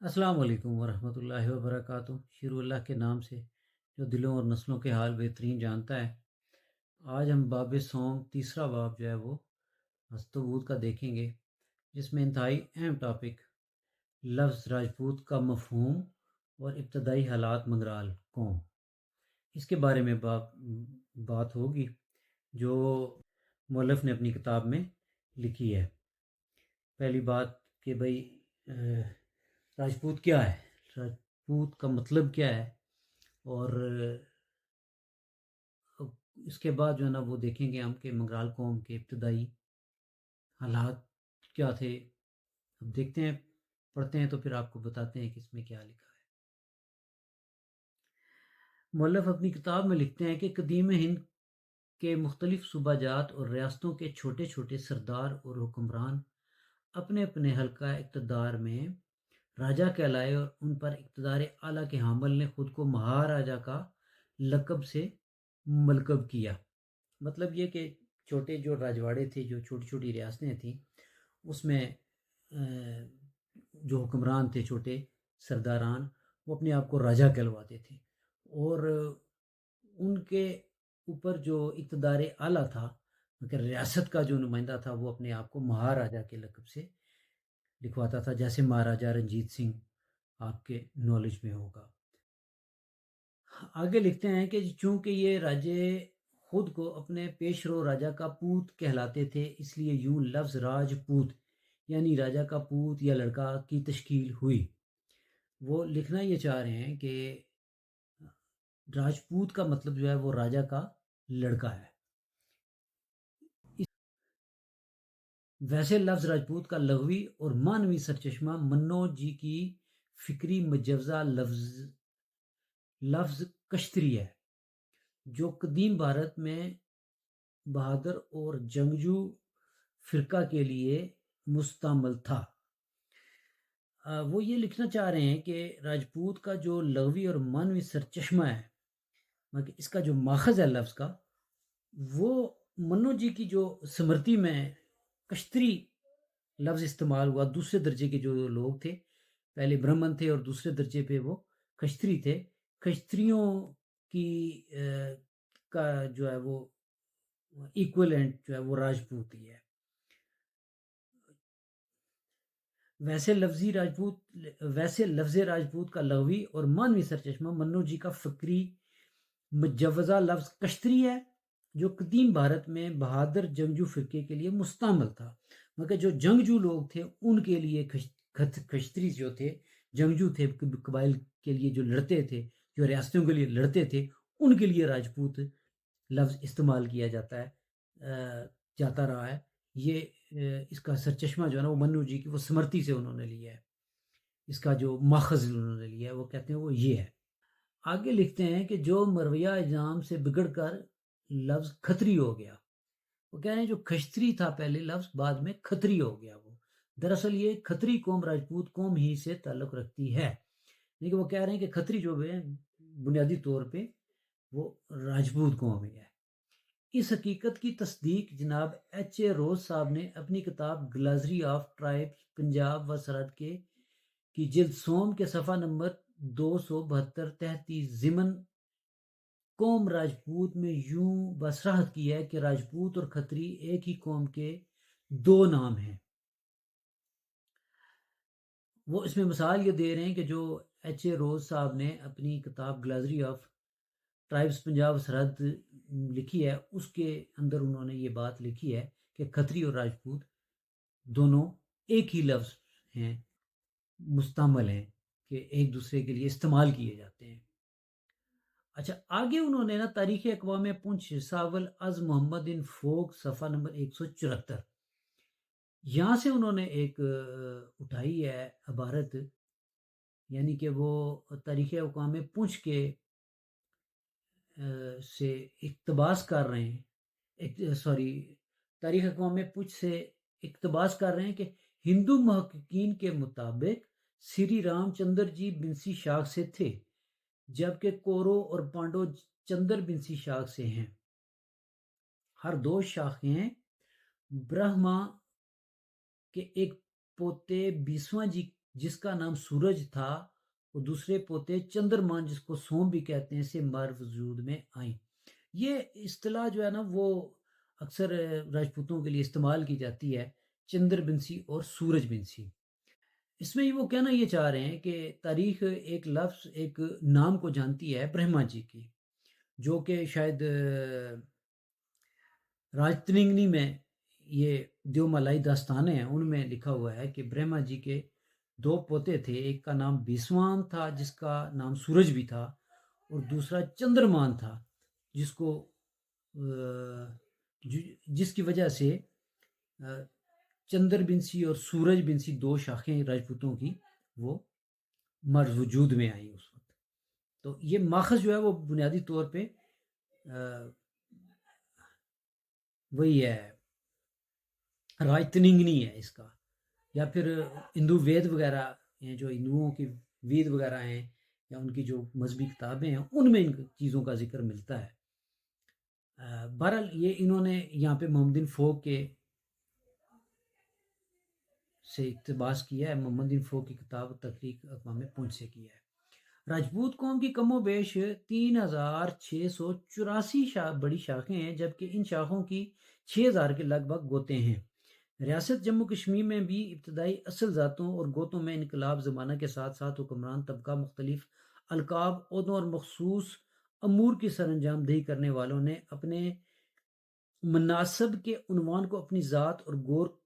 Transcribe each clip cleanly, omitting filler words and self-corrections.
السلام علیکم ورحمۃ اللہ وبرکاتہ۔ شروع اللہ کے نام سے جو دلوں اور نسلوں کے حال بہترین جانتا ہے۔ آج ہم باب سوم تیسرا باب جو ہے وہ ہستوبوت کا دیکھیں گے، جس میں انتہائی اہم ٹاپک لفظ راجپوت کا مفہوم اور ابتدائی حالات منگرال قوم، اس کے بارے میں بات ہوگی جو مؤلف نے اپنی کتاب میں لکھی ہے۔ پہلی بات کہ بھائی راجپوت کیا ہے، راجپوت کا مطلب کیا ہے، اور اس کے بعد جو ہے نا وہ دیکھیں گے ہم کہ منگرال قوم کے ابتدائی حالات کیا تھے۔ اب دیکھتے ہیں، پڑھتے ہیں تو پھر آپ کو بتاتے ہیں کہ اس میں کیا لکھا ہے۔ مؤلف اپنی کتاب میں لکھتے ہیں کہ قدیم ہند کے مختلف صوبہ جات اور ریاستوں کے چھوٹے چھوٹے سردار اور حکمران اپنے اپنے حلقہ اقتدار میں راجا کہلائے، اور ان پر اقتدار اعلیٰ کے حامل نے خود کو مہاراجا کا لقب سے ملقب کیا۔ مطلب یہ کہ چھوٹے جو راجواڑے تھے، جو چھوٹی چھوٹی ریاستیں تھیں، اس میں جو حکمران تھے، چھوٹے سرداران، وہ اپنے آپ کو راجا کہلواتے تھے، اور ان کے اوپر جو اقتدار اعلیٰ تھا، مگر ریاست کا جو نمائندہ تھا، وہ اپنے آپ کو مہاراجا کے لقب سے لکھواتا تھا، جیسے مہاراجا رنجیت سنگھ آپ کے نالج میں ہوگا۔ آگے لکھتے ہیں کہ چونکہ یہ راجے خود کو اپنے پیش رو راجا کا پوت کہلاتے تھے، اس لیے یوں لفظ راج پوت یعنی راجا کا پوت یا لڑکا کی تشکیل ہوئی۔ وہ لکھنا یہ چاہ رہے ہیں کہ راجپوت کا مطلب جو ہے وہ راجا کا لڑکا ہے۔ ویسے لفظ راجپوت کا لغوی اور معنوی سرچشمہ منو جی کی فکری مجوزہ لفظ کشتری ہے، جو قدیم بھارت میں بہادر اور جنگجو فرقہ کے لیے مستعمل تھا۔ وہ یہ لکھنا چاہ رہے ہیں کہ راجپوت کا جو لغوی اور معنوی سرچشمہ ہے، مگر اس کا جو ماخذ ہے لفظ کا، وہ منو جی کی جو سمرتی میں کشتری لفظ استعمال ہوا، دوسرے درجے کے جو لوگ تھے، پہلے برہمن تھے اور دوسرے درجے پہ وہ کشتری تھے، کشتریوں کی کا جو ہے وہ ایکولنٹ جو ہے وہ راجپوت ہی ہے۔ ویسے لفظ راجپوت کا لغوی اور معنوی سرچشمہ منو جی کا فکری مجوزہ لفظ کشتری ہے، جو قدیم بھارت میں بہادر جنگجو فرقے کے لیے مستعمل تھا، مگر جو جنگجو لوگ تھے ان کے لیے کشتری جو تھے، جنگجو تھے، قبائل کے لیے جو لڑتے تھے، جو ریاستوں کے لیے لڑتے تھے، ان کے لیے راجپوت لفظ استعمال کیا جاتا رہا ہے۔ یہ اس کا سرچشمہ جو ہے نا وہ منو جی کی وہ سمرتی سے انہوں نے لیا ہے، اس کا جو ماخذ انہوں نے لیا ہے وہ کہتے ہیں وہ یہ ہے۔ آگے لکھتے ہیں کہ جو مرویہ اجام سے بگڑ کر لفظ کھتری ہو گیا، وہ کہہ رہے ہیں جو کشتری تھا پہلے لفظ، بعد میں کھتری ہو گیا۔ وہ دراصل یہ کھتری قوم راجپوت قوم ہی سے تعلق رکھتی ہے، لیکن وہ کہہ رہے ہیں کہ کھتری جو ہے بنیادی طور پہ وہ راجپوت قوم ہی ہے۔ اس حقیقت کی تصدیق جناب ایچ اے روز صاحب نے اپنی کتاب گلازری آف ٹرائبز پنجاب و سرحد کی جلد سوم کے صفحہ نمبر 272 تحت ضمن قوم راجپوت میں یوں بصراحت کی ہے کہ راجپوت اور کھتری ایک ہی قوم کے دو نام ہیں۔ وہ اس میں مثال یہ دے رہے ہیں کہ جو ایچ اے روز صاحب نے اپنی کتاب گلازری آف ٹرائبز پنجاب سرحد لکھی ہے، اس کے اندر انہوں نے یہ بات لکھی ہے کہ کھتری اور راجپوت دونوں ایک ہی لفظ ہیں، مستعمل ہیں، کہ ایک دوسرے کے لیے استعمال کیے جاتے ہیں۔ اچھا، آگے انہوں نے نا تاریخ اقوام پنچ ساول از محمد ان فوق صفحہ نمبر 174، یہاں سے انہوں نے ایک اٹھائی ہے عبارت، یعنی کہ وہ تاریخ اقوام پنچ کے سے اقتباس کر رہے ہیں، تاریخ اقوام پنچ سے اقتباس کر رہے ہیں کہ ہندو محققین کے مطابق سری رام چندر جی بنسی شاخ سے تھے، جبکہ کورو اور پانڈو چندر بنسی شاخ سے ہیں۔ ہر دو شاخیں برہما کے ایک پوتے بیسواں جی جس کا نام سورج تھا، وہ دوسرے پوتے چندرمان جس کو سوم بھی کہتے ہیں سے مر وجود میں آئیں۔ یہ اصطلاح جو ہے نا وہ اکثر راجپوتوں کے لیے استعمال کی جاتی ہے، چندر بنسی اور سورج بنسی۔ اس میں وہ کہنا یہ چاہ رہے ہیں کہ تاریخ ایک لفظ ایک نام کو جانتی ہے برہما جی کی، جو کہ شاید راج ترنگنی میں یہ دیو ملائی داستانیں ہیں، ان میں لکھا ہوا ہے کہ برہما جی کے 2 پوتے تھے، ایک کا نام بیسوان تھا جس کا نام سورج بھی تھا، اور دوسرا چندرمان تھا جس کو جس کی وجہ سے چندر بنسی اور سورج بنسی 2 شاخیں راجپوتوں کی وہ مر وجود میں آئیں اس وقت۔ تو یہ ماخذ جو ہے وہ بنیادی طور پہ وہی ہے، راج تننگنی ہے اس کا، یا پھر ہندو وید وغیرہ ہیں، جو ہندوؤں کے وید وغیرہ ہیں یا ان کی جو مذہبی کتابیں ہیں ان میں ان چیزوں کا ذکر ملتا ہے۔ بہرحال یہ انہوں نے یہاں پہ محمدین فوق کے سے اقتباس کیا ہے، محمدین فوق کی کتاب تحقیق اقوام پونچھ سے کیا ہے۔ راجپوت قوم کی کم و بیش 3684 بڑی شاخیں ہیں، جبکہ ان شاخوں کی 6000 کے لگ بھگ گوتے ہیں۔ ریاست جموں کشمیر میں بھی ابتدائی اصل ذاتوں اور گوتوں میں انقلاب زمانہ کے ساتھ ساتھ حکمران طبقہ، مختلف القاب، عہدوں اور مخصوص امور کی سر انجام دہی کرنے والوں نے اپنے مناصب کے عنوان کو اپنی ذات اور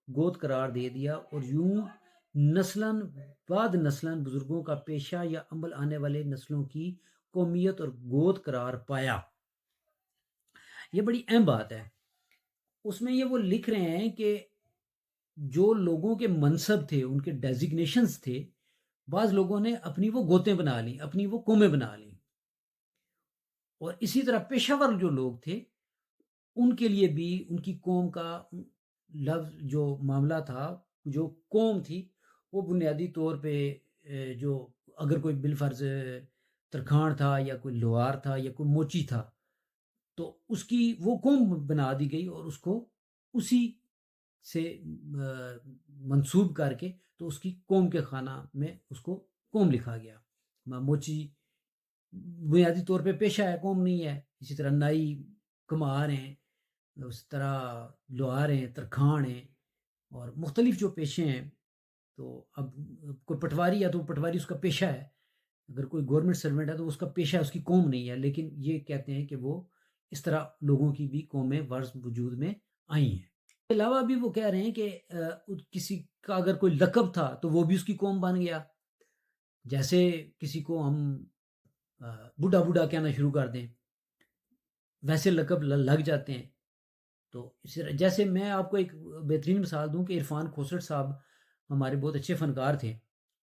گوت قرار دے دیا، اور یوں نسلاً بعد نسلاً بزرگوں کا پیشہ یا عمل آنے والے نسلوں کی قومیت اور گوت قرار پایا۔ یہ بڑی اہم بات ہے۔ اس میں یہ وہ لکھ رہے ہیں کہ جو لوگوں کے منصب تھے، ان کے ڈیزگنیشنز تھے، بعض لوگوں نے اپنی وہ گوتیں بنا لیں، اپنی وہ قومیں بنا لیں، اور اسی طرح پیشہ ور جو لوگ تھے ان کے لیے بھی ان کی قوم کا لفظ جو معاملہ تھا، جو قوم تھی وہ بنیادی طور پہ جو اگر کوئی بالفرض ترکھان تھا یا کوئی لوہار تھا یا کوئی موچی تھا تو اس کی وہ قوم بنا دی گئی، اور اس کو اسی سے منسوب کر کے تو اس کی قوم کے خانہ میں اس کو قوم لکھا گیا۔ موچی بنیادی طور پہ پیشہ ہے، قوم نہیں ہے۔ اسی طرح نائی، کمہار ہیں، اس طرح لوہار ہیں، ترکھان ہیں، اور مختلف جو پیشے ہیں۔ تو اب کوئی پٹواری ہے تو پٹواری اس کا پیشہ ہے، اگر کوئی گورنمنٹ سرونٹ ہے تو اس کا پیشہ ہے، اس کی قوم نہیں ہے۔ لیکن یہ کہتے ہیں کہ وہ اس طرح لوگوں کی بھی قومیں ورث وجود میں آئی ہیں۔ اس کے علاوہ بھی وہ کہہ رہے ہیں کہ کسی کا اگر کوئی لقب تھا تو وہ بھی اس کی قوم بن گیا، جیسے کسی کو ہم بوڑھا بوڑھا کہنا شروع کر دیں، ویسے لقب لگ جاتے ہیں۔ تو جیسے میں آپ کو ایک بہترین مثال دوں کہ عرفان کھوسٹ صاحب ہمارے بہت اچھے فنکار تھے،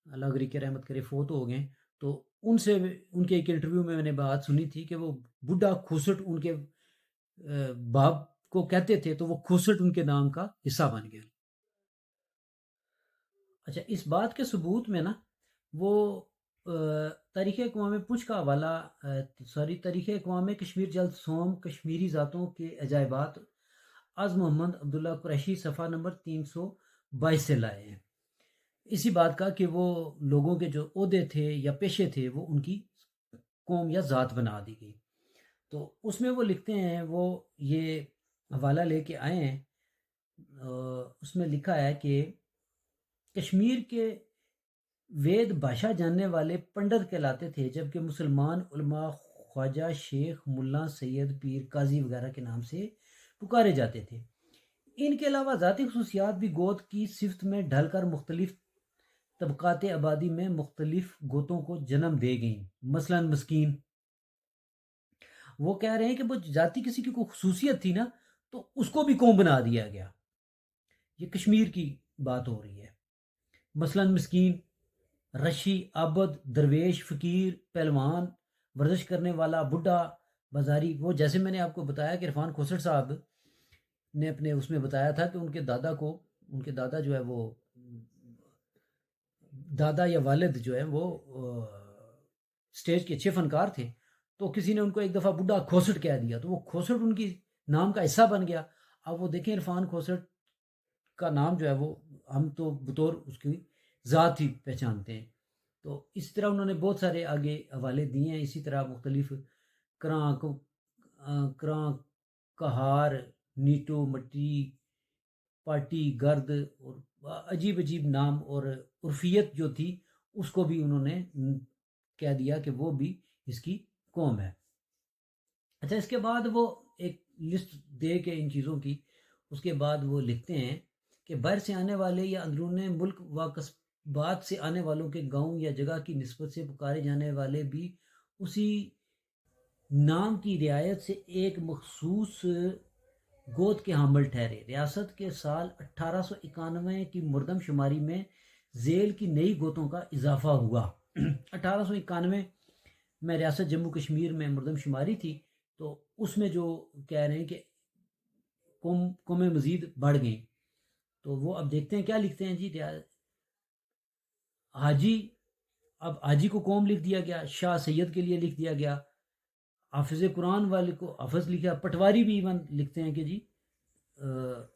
اللہ غریق رحمت کرے، فوت ہو گئے۔ تو ان سے ان کے ایک انٹرویو میں نے بات سنی تھی کہ وہ بوڑھا کھوسٹ ان کے باپ کو کہتے تھے، تو وہ کھوسٹ ان کے نام کا حصہ بن گیا۔ اچھا، اس بات کے ثبوت میں نا وہ تاریخ اقوام پونچھ کا حوالہ تاریخ اقوام کشمیر جلد سوم کشمیری ذاتوں کے عجائبات از محمد عبداللہ قریشی صفحہ نمبر 322 سے لائے ہیں، اسی بات کا کہ وہ لوگوں کے جو عہدے تھے یا پیشے تھے وہ ان کی قوم یا ذات بنا دی گئی۔ تو اس میں وہ لکھتے ہیں، وہ یہ حوالہ لے کے آئے ہیں، اس میں لکھا ہے کہ کشمیر کے وید بھاشا جاننے والے پنڈت کہلاتے تھے، جبکہ مسلمان علماء خواجہ، شیخ، ملا، سید، پیر، قاضی وغیرہ کے نام سے پکارے جاتے تھے۔ ان کے علاوہ ذاتی خصوصیات بھی گوت کی صفت میں ڈھل کر مختلف طبقات آبادی میں مختلف گوتوں کو جنم دے گئیں۔ مثلا مسکین، وہ کہہ رہے ہیں کہ وہ ذاتی کسی کی کوئی خصوصیت تھی نا تو اس کو بھی قوم بنا دیا گیا۔ یہ کشمیر کی بات ہو رہی ہے۔ مثلا مسکین، رشی، عابد، درویش، فقیر، پہلوان، ورزش کرنے والا، بڈھا، بازاری۔ وہ جیسے میں نے آپ کو بتایا کہ عرفان کھوسٹ صاحب نے اپنے اس میں بتایا تھا کہ ان کے دادا جو ہے وہ دادا یا والد جو ہے وہ سٹیج کے اچھے فنکار تھے، تو کسی نے ان کو ایک دفعہ بڈھا کھوسٹ کہہ دیا تو وہ کھوسٹ ان کی نام کا حصہ بن گیا۔ اب وہ دیکھیں عرفان کھوسٹ کا نام جو ہے وہ ہم تو بطور اس کی ذات ہی پہچانتے ہیں. تو اس طرح انہوں نے بہت سارے آگے حوالے دیے ہیں. اسی طرح مختلف کراں کہار نیٹو مٹی پارٹی گرد اور عجیب عجیب نام اور عرفیت جو تھی اس کو بھی انہوں نے کہہ دیا کہ وہ بھی اس کی قوم ہے. اچھا اس کے بعد وہ ایک لسٹ دے کے ان چیزوں کی اس کے بعد وہ لکھتے ہیں کہ باہر سے آنے والے یا اندرون ملک و قصبات سے آنے والوں کے گاؤں یا جگہ کی نسبت سے پکارے جانے والے بھی اسی نام کی رعایت سے ایک مخصوص گوت کے حامل ٹھہرے. ریاست کے سال 1891 کی مردم شماری میں ذیل کی نئی گوتوں کا اضافہ ہوا. 1891 میں ریاست جموں کشمیر میں مردم شماری تھی تو اس میں جو کہہ رہے ہیں کہ قومیں مزید بڑھ گئیں. تو وہ اب دیکھتے ہیں کیا لکھتے ہیں جی. حاجی، اب حاجی کو قوم لکھ دیا گیا، شاہ سید کے لیے لکھ دیا گیا، حافظ قرآن والے کو حافظ لکھا، پٹواری بھی ایون لکھتے ہیں کہ جی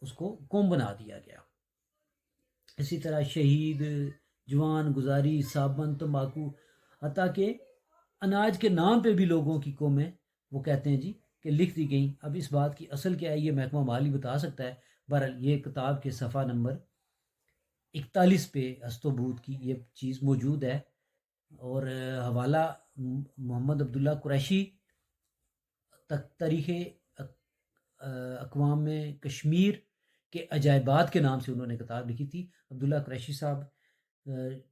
اس کو قوم بنا دیا گیا. اسی طرح شہید، جوان، گزاری، صابن، تمباکو، حتیٰ کہ اناج کے نام پہ بھی لوگوں کی قومیں وہ کہتے ہیں جی کہ لکھ دی گئیں. اب اس بات کی اصل کیا ہے یہ محکمہ مالی بتا سکتا ہے. بہرحال یہ کتاب کے صفحہ نمبر 41 پہ ہست و بود کی یہ چیز موجود ہے. اور حوالہ محمد عبداللہ قریشی تاریخ اقوام کشمیر کے عجائبات کے نام سے انہوں نے کتاب لکھی تھی. عبداللہ قریشی صاحب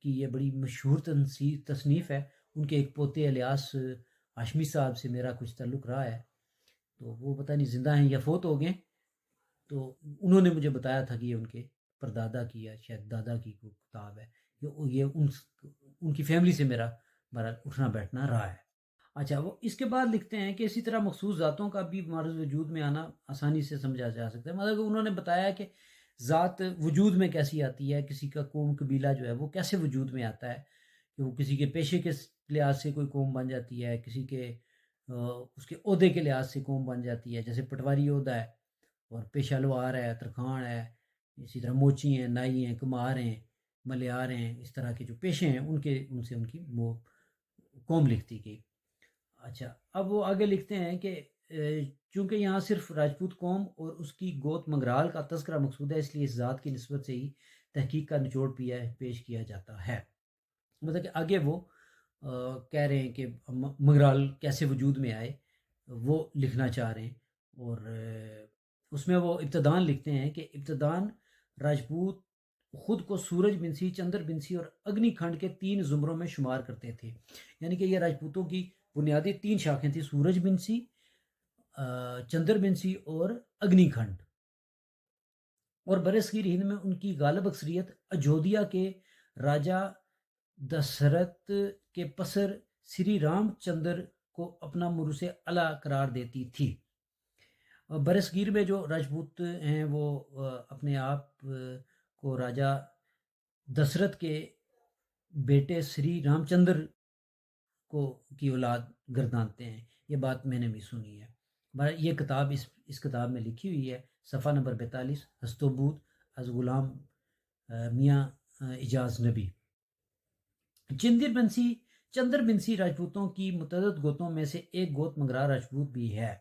کی یہ بڑی مشہور تصنیف ہے. ان کے ایک پوتے الیاس ہاشمی صاحب سے میرا کچھ تعلق رہا ہے، تو وہ پتہ نہیں زندہ ہیں یا فوت ہو گئے. تو انہوں نے مجھے بتایا تھا کہ یہ ان کے پردادا کی یا شاید دادا کی کوئی کتاب ہے. یہ ان کی فیملی سے میرا اٹھنا بیٹھنا رہا ہے. اچھا وہ اس کے بعد لکھتے ہیں کہ اسی طرح مخصوص ذاتوں کا بھی مرض وجود میں آنا آسانی سے سمجھا جا سکتا ہے. مطلب انہوں نے بتایا کہ ذات وجود میں کیسی آتی ہے، کسی کا قوم قبیلہ جو ہے وہ کیسے وجود میں آتا ہے، کہ وہ کسی کے پیشے کے لحاظ سے کوئی قوم بن جاتی ہے، کسی کے اس کے عہدے کے لحاظ سے قوم بن جاتی ہے. جیسے پٹواری عہدہ ہے اور پیشہ لوار ہے، ترکھان ہے، اسی طرح موچی ہیں، نائی ہیں، کمار ہیں، ملیار ہیں. اس طرح کے جو پیشے ہیں ان سے ان کی وہ قوم لکھتی گئی. اچھا اب وہ آگے لکھتے ہیں کہ چونکہ یہاں صرف راجپوت قوم اور اس کی گوت منگرال کا تذکرہ مقصود ہے، اس لیے اس ذات کی نسبت سے ہی تحقیق کا نچوڑ پیش کیا جاتا ہے. مطلب کہ آگے وہ کہہ رہے ہیں کہ منگرال کیسے وجود میں آئے وہ لکھنا چاہ رہے ہیں. اور اس میں وہ ابتدان لکھتے ہیں کہ ابتدان راجپوت خود کو سورج بنسی، چندر بنسی اور اگنی کھنڈ کے 3 زمروں میں شمار کرتے تھے. یعنی کہ یہ راجپوتوں کی بنیادی 3 شاخیں تھیں: سورج بنسی، چندر بنسی اور اگنی کھنڈ. اور برصغیر ہند میں ان کی غالب اکثریت اجودھیا کے راجا دسرت کے پسر سری رام چندر کو اپنا موروث اعلیٰ قرار دیتی تھی. برصغیر میں جو راجپوت ہیں وہ اپنے آپ کو راجا دسرت کے بیٹے سری رام چندر کی اولاد گردانتے ہیں. یہ بات میں نے بھی سنی ہے. یہ کتاب اس کتاب میں لکھی ہوئی ہے. صفحہ نمبر 42 ہست و بود از غلام میاں اجاز نبی. چندر بنسی راجپوتوں کی متعدد گوتوں میں سے ایک گوت منگرال راجپوت بھی ہے.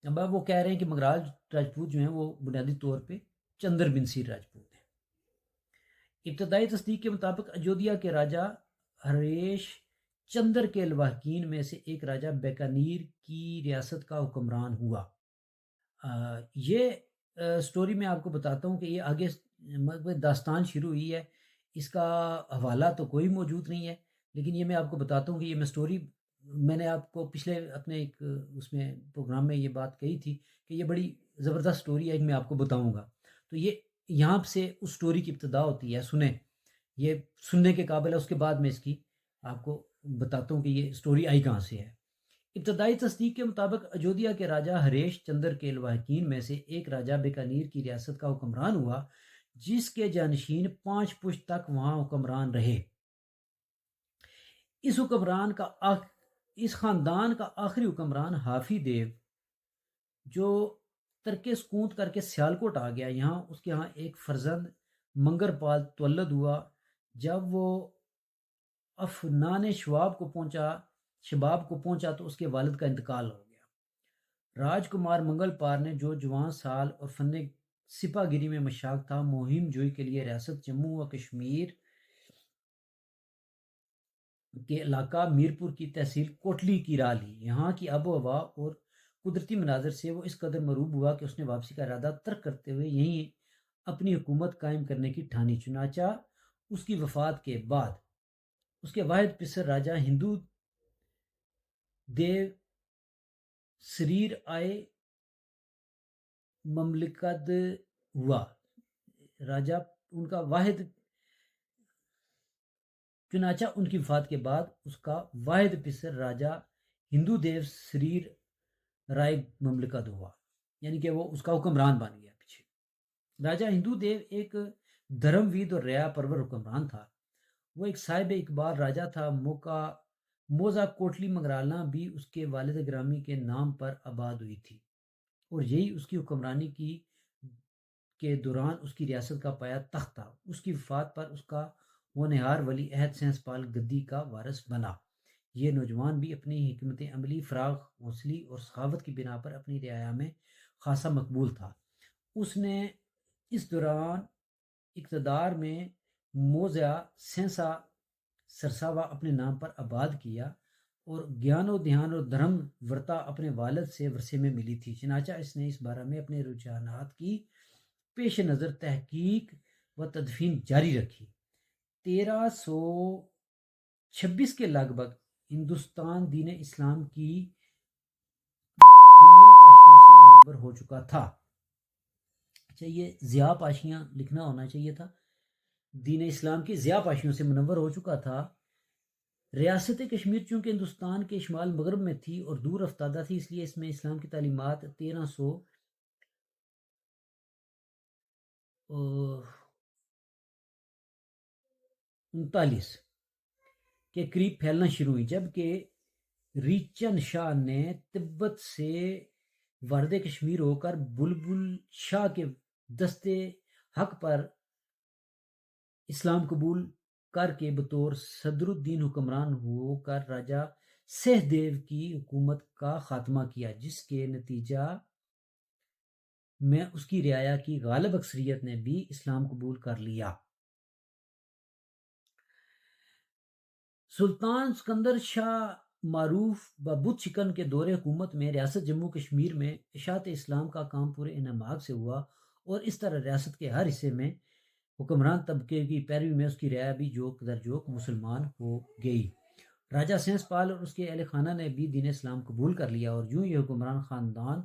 اب وہ کہہ رہے ہیں کہ منگرال راجپوت جو ہیں وہ بنیادی طور پہ چندر بنسی راجپوت ہیں. ابتدائی تصدیق کے مطابق اجودھیا کے راجا ہریش چندر کے لواحقین میں سے ایک راجا بیکانیر کی ریاست کا حکمران ہوا. یہ سٹوری میں آپ کو بتاتا ہوں کہ یہ آگے داستان شروع ہوئی ہے. اس کا حوالہ تو کوئی موجود نہیں ہے، لیکن یہ میں آپ کو بتاتا ہوں کہ یہ میں سٹوری میں نے آپ کو پچھلے اپنے ایک اس میں پروگرام میں یہ بات کہی تھی کہ یہ بڑی زبردست سٹوری ہے، میں آپ کو بتاؤں گا. تو یہ یہاں سے اس سٹوری کی ابتدا ہوتی ہے. سنیں، یہ سننے کے قابل ہے. اس کے بعد میں اس کی آپ کو بتاتا ہوں کہ یہ سٹوری آئی کہاں سے ہے. ابتدائی تصدیق کے مطابق اجودھیا کے راجا ہریش چندر کے لواحقین میں سے ایک راجا بیکانیر کی ریاست کا حکمران ہوا، جس کے جانشین 5 پشت تک وہاں حکمران رہے. اس خاندان کا آخری حکمران ہافی دیو، جو ترک سکونت کر کے سیالکوٹ آ گیا. اس کے یہاں ایک فرزند منگر پال تولد ہوا۔ جب وہ افنان شباب کو پہنچا تو اس کے والد کا انتقال ہو گیا۔ راج کمار منگل پال نے جو جوان سال اور فن سپاہ گیری میں مشاق تھا، مہم جوئی کے لیے ریاست جموں و کشمیر کے علاقہ میرپور کی تحصیل کوٹلی کی راہ لی۔ یہاں کی آب و ہوا اور قدرتی مناظر سے وہ اس قدر مرعوب ہوا کہ اس نے واپسی کا ارادہ ترک کرتے ہوئے یہیں اپنی حکومت قائم کرنے کی ٹھانی۔ چنانچہ اس کی وفات کے بعد اس کے واحد پسر راجہ ہندو دیو سریر آئے مملکت ہوا۔ راجہ ان کا واحد چنانچہ ان کی وفات کے بعد اس کا واحد پسر راجہ ہندو دیو سریر رائے مملکت ہوا، یعنی کہ وہ اس کا حکمران بن گیا پیچھے۔ راجہ ہندو دیو ایک دھرم وید اور ریا پرور حکمران تھا۔ وہ ایک صاحب اقبال راجہ تھا۔ موزہ کوٹلی منگرالنا بھی اس کے والد گرامی کے نام پر آباد ہوئی تھی، اور یہی اس کی حکمرانی کے دوران اس کی ریاست کا پایا تخت تھا۔ اس کی وفات پر اس کا ہونہار ولی عہد سینس پال گدی کا وارث بنا۔ یہ نوجوان بھی اپنی حکمت عملی، فراغ حوصلی اور سخاوت کی بنا پر اپنی رعایا میں خاصا مقبول تھا۔ اس نے اس دوران اقتدار میں موضع سینسا سرساوا اپنے نام پر آباد کیا، اور گیان و دھیان اور دھرم ورتا اپنے والد سے ورثے میں ملی تھی۔ چنانچہ اس نے اس بارے میں اپنے رجحانات کی پیش نظر تحقیق و تدفین جاری رکھی۔ 1326 کے لگ بھگ ہندوستان دین اسلام کی دنیا پاشیوں سے منور ہو چکا تھا۔ اچھا، یہ ضیاء پاشیاں لکھنا ہونا چاہیے تھا۔ دین اسلام کی ضیاء پاشیوں سے منور ہو چکا تھا۔ ریاست کشمیر چونکہ ہندوستان کے شمال مغرب میں تھی اور دور افتادہ تھی، اس لیے اس میں اسلام کی تعلیمات 1339 کے قریب پھیلنا شروع ہوئی، جبکہ ریچن شاہ نے تبت سے وارد کشمیر ہو کر بلبل شاہ کے دستے حق پر اسلام قبول کر کے بطور صدر الدین حکمران ہو کر راجہ سہ دیو کی حکومت کا خاتمہ کیا، جس کے نتیجہ میں اس کی رعایا کی غالب اکثریت نے بھی اسلام قبول کر لیا۔ سلطان سکندر شاہ معروف بت شکن کے دور حکومت میں ریاست جموں کشمیر میں اشاعت اسلام کا کام پورے انہماک سے ہوا، اور اس طرح ریاست کے ہر حصے میں حکمران طبقے کی پیروی میں اس کی رعایا بھی جوک در جوک مسلمان ہو گئی۔ راجہ سینس پال اور اس کے اہل خانہ نے بھی دین اسلام قبول کر لیا، اور یوں یہ حکمران خاندان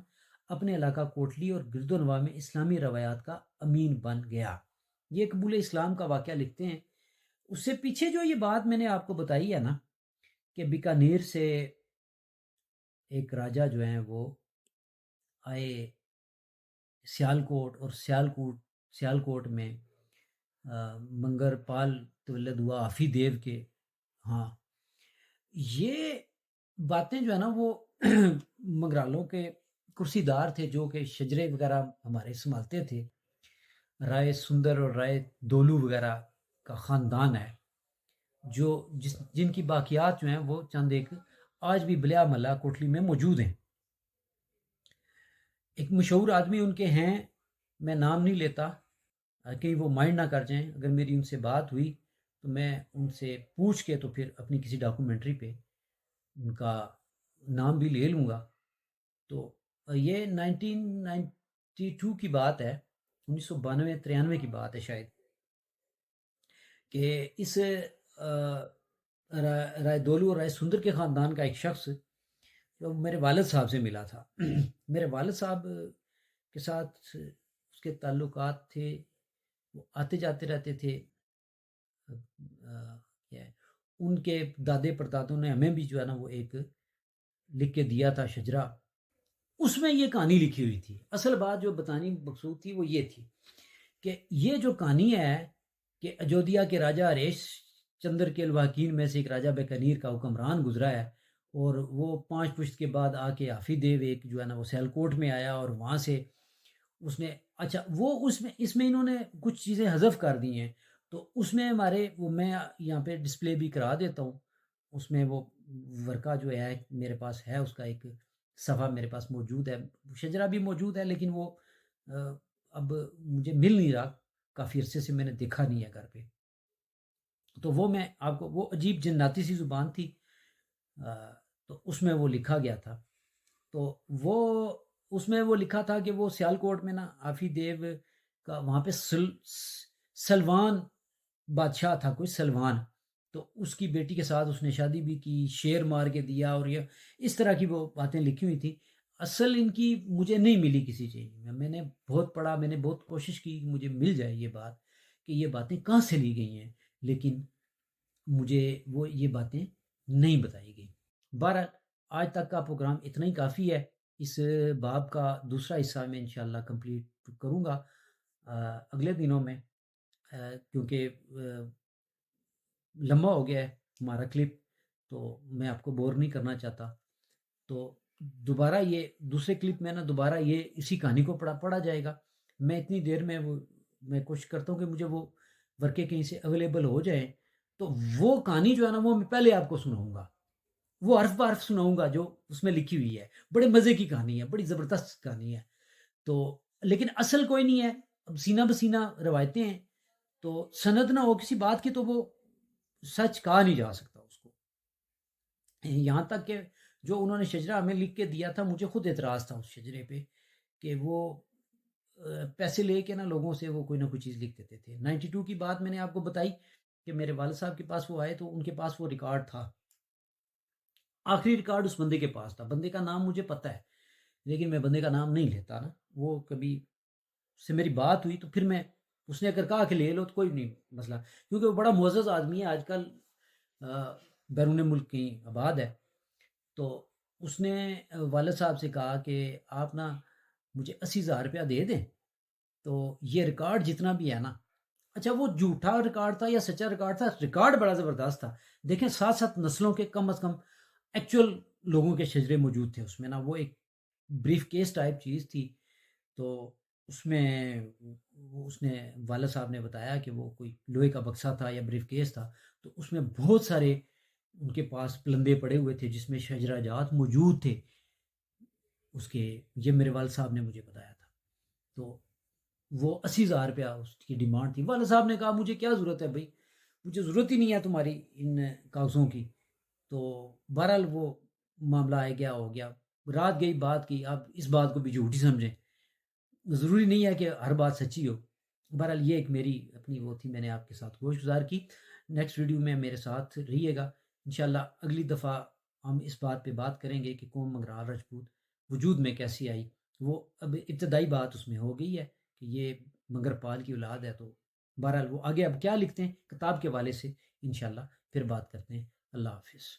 اپنے علاقہ کوٹلی اور گرد و نواح میں اسلامی روایات کا امین بن گیا۔ یہ قبول اسلام کا واقعہ لکھتے ہیں۔ اس سے پیچھے جو یہ بات میں نے آپ کو بتائی ہے نا کہ بیکانیر سے ایک راجہ جو ہیں وہ آئے سیالکوٹ، اور سیالکوٹ میں منگر پال تولد ہوا آفی دیو کے۔ ہاں، یہ باتیں جو ہے نا وہ منگرالوں کے کرسی دار تھے، جو کہ شجرے وغیرہ ہمارے سنبھالتے تھے۔ رائے سندر اور رائے دولو وغیرہ کا خاندان ہے، جن کی باقیات جو ہیں وہ چند ایک آج بھی بلیا ملا کوٹلی میں موجود ہیں۔ ایک مشہور آدمی ان کے ہیں، میں نام نہیں لیتا، کہیں وہ مائنڈ نہ کر جائیں۔ اگر میری ان سے بات ہوئی تو میں ان سے پوچھ کے تو پھر اپنی کسی ڈاکومنٹری پہ ان کا نام بھی لے لوں گا۔ تو یہ 1992 کی بات ہے، 1992-93 کی بات ہے شاید، کہ اس رائے دولو اور رائے سندر کے خاندان کا ایک شخص جو میرے والد صاحب سے ملا تھا۔ میرے والد صاحب کے ساتھ اس کے تعلقات تھے، وہ آتے جاتے رہتے تھے۔ ان کے دادے پردادوں نے ہمیں بھی جو ہے نا وہ ایک لکھ کے دیا تھا شجرا، اس میں یہ کہانی لکھی ہوئی تھی۔ اصل بات جو بتانی مقصود تھی وہ یہ تھی کہ یہ جو کہانی ہے کہ اجودھیا کے راجہ ہریش چندر کے الواحقین میں سے ایک راجہ بیکانیر کا حکمران گزرا ہے، اور وہ 5 پشت کے بعد آ کے حافی دیو ایک جو ہے نا وہ سیالکوٹ میں آیا، اور وہاں سے اس نے اچھا وہ اس میں انہوں نے کچھ چیزیں حذف کر دی ہیں، تو اس میں ہمارے وہ میں یہاں پہ ڈسپلے بھی کرا دیتا ہوں، اس میں وہ ورقہ جو ہے میرے پاس ہے، اس کا ایک صفحہ میرے پاس موجود ہے، شجرہ بھی موجود ہے، لیکن وہ اب مجھے مل نہیں رہا، کافی عرصے سے میں نے دیکھا نہیں ہے گھر پہ، تو وہ میں آپ کو وہ عجیب جناتی سی زبان تھی، تو اس میں وہ لکھا گیا تھا، تو وہ اس میں وہ لکھا تھا کہ وہ سیالکوٹ میں نا آفی دیو کا وہاں پہ سلوان بادشاہ تھا کوئی سلوان، تو اس کی بیٹی کے ساتھ اس نے شادی بھی کی، شیر مار کے دیا، اور یہ اس طرح کی وہ باتیں لکھی ہوئی تھیں، اصل ان کی مجھے نہیں ملی کسی چیز میں نے بہت پڑھا، میں نے بہت کوشش کی کہ مجھے مل جائے یہ بات کہ یہ باتیں کہاں سے لی گئی ہیں، لیکن مجھے وہ یہ باتیں نہیں بتائی گئی۔ بہرحال آج تک کا پروگرام اتنا ہی کافی ہے، اس باب کا دوسرا حصہ میں انشاءاللہ کمپلیٹ کروں گا اگلے دنوں میں، کیونکہ لمبا ہو گیا ہے ہمارا کلپ، تو میں آپ کو بور نہیں کرنا چاہتا، تو دوبارہ یہ دوسرے کلپ میں نا دوبارہ یہ اسی کہانی کو پڑھا جائے گا، میں اتنی دیر میں میں کوشش کرتا ہوں کہ مجھے وہ ورقے کہیں سے اویلیبل ہو جائیں، تو وہ کہانی جو ہے نا وہ میں پہلے آپ کو سناؤں گا، وہ حرف بہ حرف سناؤں گا جو اس میں لکھی ہوئی ہے، بڑے مزے کی کہانی ہے، بڑی زبردست کہانی ہے، تو لیکن اصل کوئی نہیں ہے، اب سینہ بسینہ روایتیں ہیں، تو سند نہ ہو کسی بات کی تو وہ سچ کہا نہیں جا سکتا اس کو، یہاں تک کہ جو انہوں نے شجرہ ہمیں لکھ کے دیا تھا، مجھے خود اعتراض تھا اس شجرے پہ کہ وہ پیسے لے کے نا لوگوں سے وہ کوئی نہ کوئی چیز لکھ دیتے تھے۔ 92 کی بات میں نے آپ کو بتائی کہ میرے والد صاحب کے پاس وہ آئے تو ان کے پاس وہ ریکارڈ تھا، آخری ریکارڈ اس بندے کے پاس تھا، بندے کا نام مجھے پتہ ہے لیکن میں بندے کا نام نہیں لیتا نا، وہ کبھی اس سے میری بات ہوئی تو پھر میں اس نے اگر کہا کہ لے لو تو کوئی نہیں مسئلہ، کیونکہ وہ بڑا معزز آدمی ہے، آج کل بیرون ملک کہیں آباد ہے، تو اس نے والد صاحب سے کہا کہ آپ نا مجھے 80,000 روپیہ دے دیں، تو یہ ریکارڈ جتنا بھی ہے نا، اچھا وہ جھوٹا ریکارڈ تھا یا سچا ریکارڈ تھا، ریکارڈ بڑا زبردست تھا، دیکھیں 7 نسلوں کے کم از کم ایکچوئل لوگوں کے شجرے موجود تھے اس میں نا، وہ ایک بریف کیس ٹائپ چیز تھی، تو اس میں اس نے والد صاحب نے بتایا کہ وہ کوئی لوہے کا بکسا تھا یا بریف کیس تھا، تو اس میں بہت سارے ان کے پاس پلندے پڑے ہوئے تھے جس میں شجرہ جات موجود تھے اس کے، یہ میرے والد صاحب نے مجھے بتایا تھا، تو وہ 80,000 روپیہ اس کی ڈیمانڈ تھی، والد صاحب نے کہا مجھے کیا ضرورت ہے بھائی، مجھے ضرورت ہی نہیں ہے تمہاری ان کاغذوں کی، تو بہرحال وہ معاملہ آ گیا ہو گیا، رات گئی بات کی، آپ اس بات کو بھی جھوٹی سمجھیں، ضروری نہیں ہے کہ ہر بات سچی ہو، بہرحال یہ ایک میری اپنی وہ تھی، میں نے آپ کے ساتھ گوش گزار کی، نیکسٹ ویڈیو میں میرے ساتھ رہیے گا انشاءاللہ، اگلی دفعہ ہم اس بات پہ بات کریں گے کہ قوم منگرال راجپوت وجود میں کیسی آئی، وہ اب ابتدائی بات اس میں ہو گئی ہے کہ یہ منگر پال کی اولاد ہے، تو بہرحال وہ آگے اب کیا لکھتے ہیں کتاب کے حوالے سے انشاءاللہ پھر بات کرتے ہیں، اللہ حافظ۔